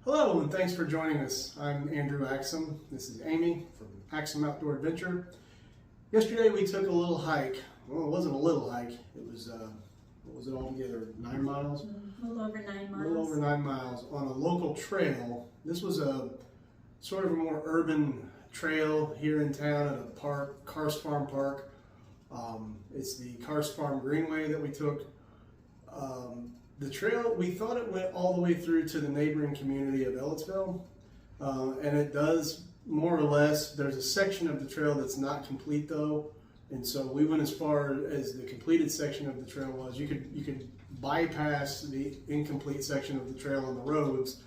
Hello, and thanks for joining us. I'm Andrew Axum. This is Amy from Axum Outdoor Adventure. Yesterday we took a little hike. Well, it wasn't a little hike. It was, what was it altogether, 9 miles? A little over 9 miles. A little over 9 miles on a local trail. This was a sort of a more urban trail here in town at a park, Karst Farm Park. It's the Karst Farm Greenway that we took. The trail, we thought it went all the way through to the neighboring community of Ellettsville, and it does more or less. There's a section of the trail that's not complete though, and so we went as far as the completed section of the trail was. You could bypass the incomplete section of the trail on the roads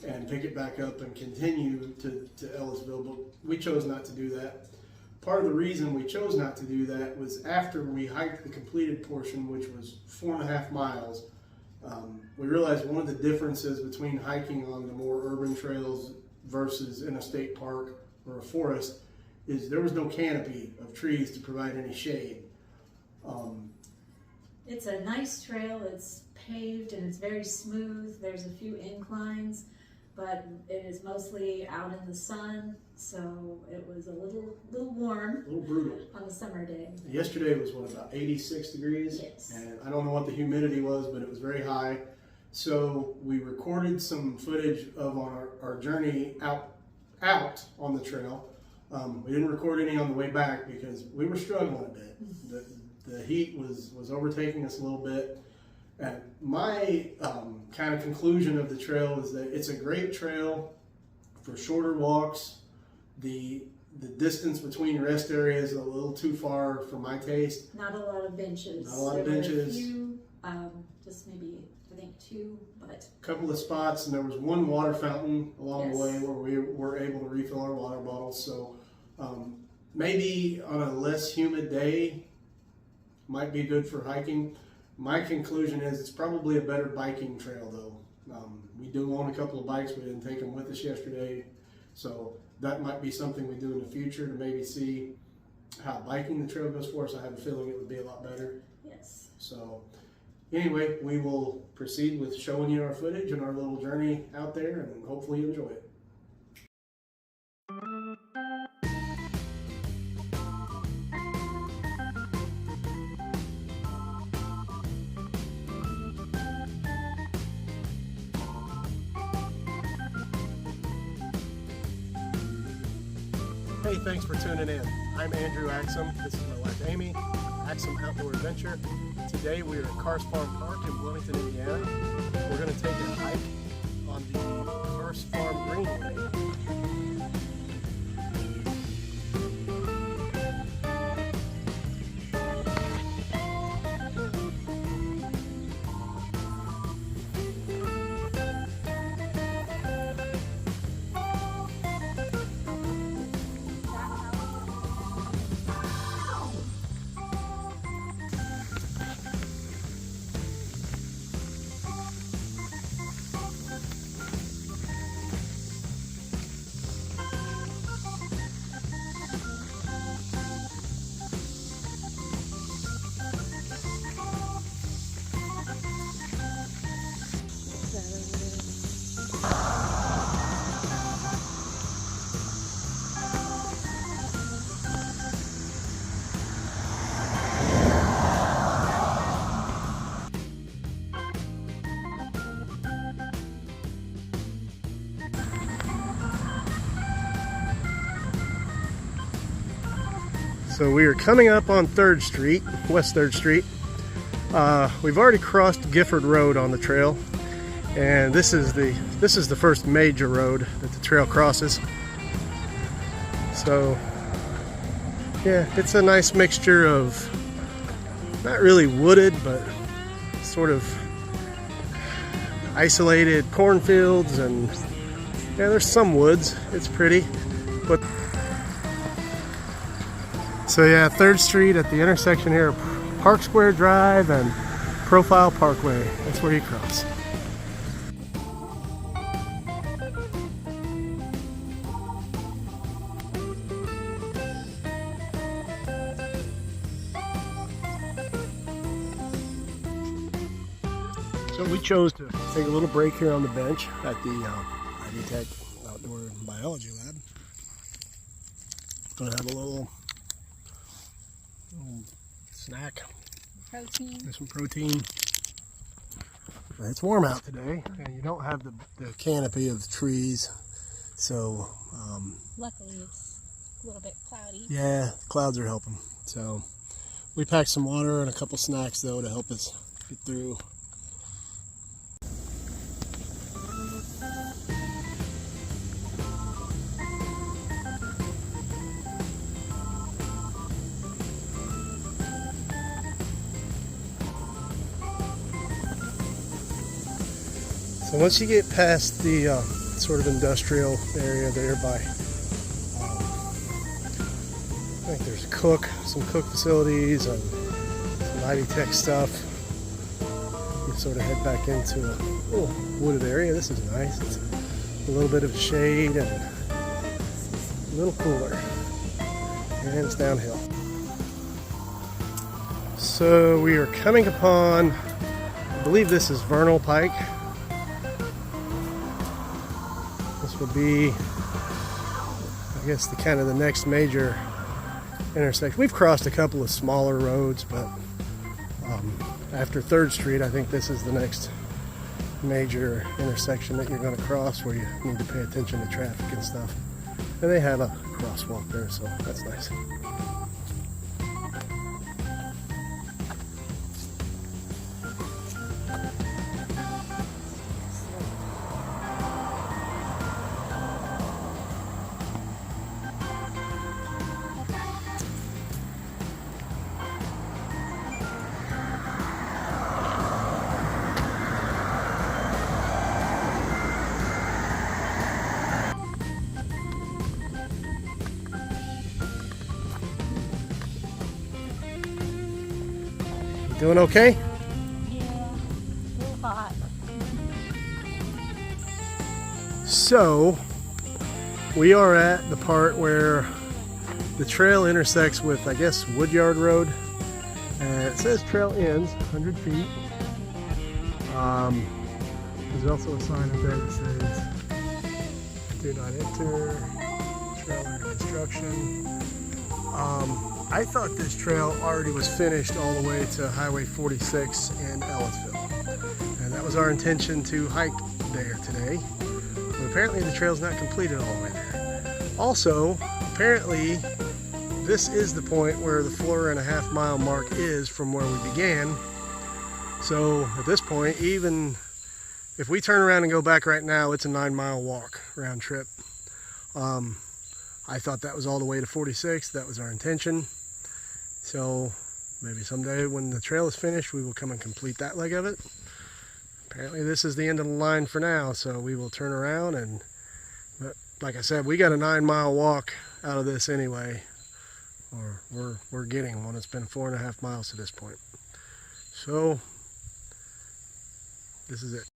and pick it back up and continue to Ellettsville, but we chose not to do that. Part of the reason we chose not to do that was after we hiked the completed portion, which was 4.5 miles, we realized one of the differences between hiking on the more urban trails versus in a state park or a forest is there was no canopy of trees to provide any shade. It's a nice trail. It's paved and it's very smooth. There's a few inclines, but it is mostly out in the sun, so it was a little warm. A little brutal. On a summer day. Yesterday was what, about 86 degrees? Yes. And I don't know what the humidity was, but it was very high. So we recorded some footage of our journey out on the trail. We didn't record any on the way back because we were struggling a bit. The heat was overtaking us a little bit. And my kind of conclusion of the trail is that it's a great trail for shorter walks. The distance between rest areas is a little too far for my taste. Not a lot of benches. Not a lot of benches. There were a few, just maybe, I think 2, but... A couple of spots, and there was one water fountain along Yes. the way where we were able to refill our water bottles. So maybe on a less humid day, might be good for hiking. My conclusion is it's probably a better biking trail though. We do own a couple of bikes. We didn't take them with us yesterday. So that might be something we do in the future to maybe see how biking the trail goes for us. I have a feeling it would be a lot better. Yes. So anyway, we will proceed with showing you our footage and our little journey out there, and hopefully you enjoy it. Hey, thanks for tuning in. I'm Andrew Axum. This is my wife Amy, Axum Outdoor Adventure. Today we are at Karst Farm Park in Wilmington, Indiana. We're going to take a hike on the Karst Farm Greenway. So we are coming up on 3rd Street, West 3rd Street. We've already crossed Gifford Road on the trail, and this is the first major road that the trail crosses. So yeah, it's a nice mixture of not really wooded, but sort of isolated cornfields, and yeah, there's some woods. It's pretty, but so yeah, 3rd Street at the intersection here of Park Square Drive and Profile Parkway. That's where you cross. So we chose to take a little break here on the bench at the Ivy Tech Outdoor Biology Lab. Gonna have a little snack. Protein. There's some protein. It's warm out today, and you don't have the canopy of trees, so Luckily it's a little bit cloudy. yeah, clouds are helping. So we packed some water and a couple snacks though to help us get through. So once you get past the sort of industrial area there by, I think there's some cook facilities and some Ivy Tech stuff. You sort of head back into a little wooded area. This is nice. It's a little bit of shade and a little cooler. And it's downhill. So we are coming upon, I believe this is Vernal Pike. This will be, I guess, the kind of the next major intersection. We've crossed a couple of smaller roads, but after 3rd Street, I think this is the next major intersection that you're going to cross where you need to pay attention to traffic and stuff. And they have a crosswalk there, so that's nice. Doing okay? Yeah, a little hot. So, we are at the part where the trail intersects with, I guess, Woodyard Road. And it says trail ends, 100 feet. There's also a sign up there that says, do not enter, trail under construction. I thought this trail already was finished all the way to Highway 46 in Ellisville. And that was our intention to hike there today. But apparently the trail's not completed all the way there. Also, apparently this is the point where the 4.5 mile mark is from where we began. So at this point, even if we turn around and go back right now, it's a 9-mile walk round trip. I thought that was all the way to 46. That was our intention. So maybe someday when the trail is finished, we will come and complete that leg of it. Apparently this is the end of the line for now, so we will turn around and, but like I said, we got a 9-mile walk out of this anyway, or we're getting one. It's been 4.5 miles to this point. So this is it.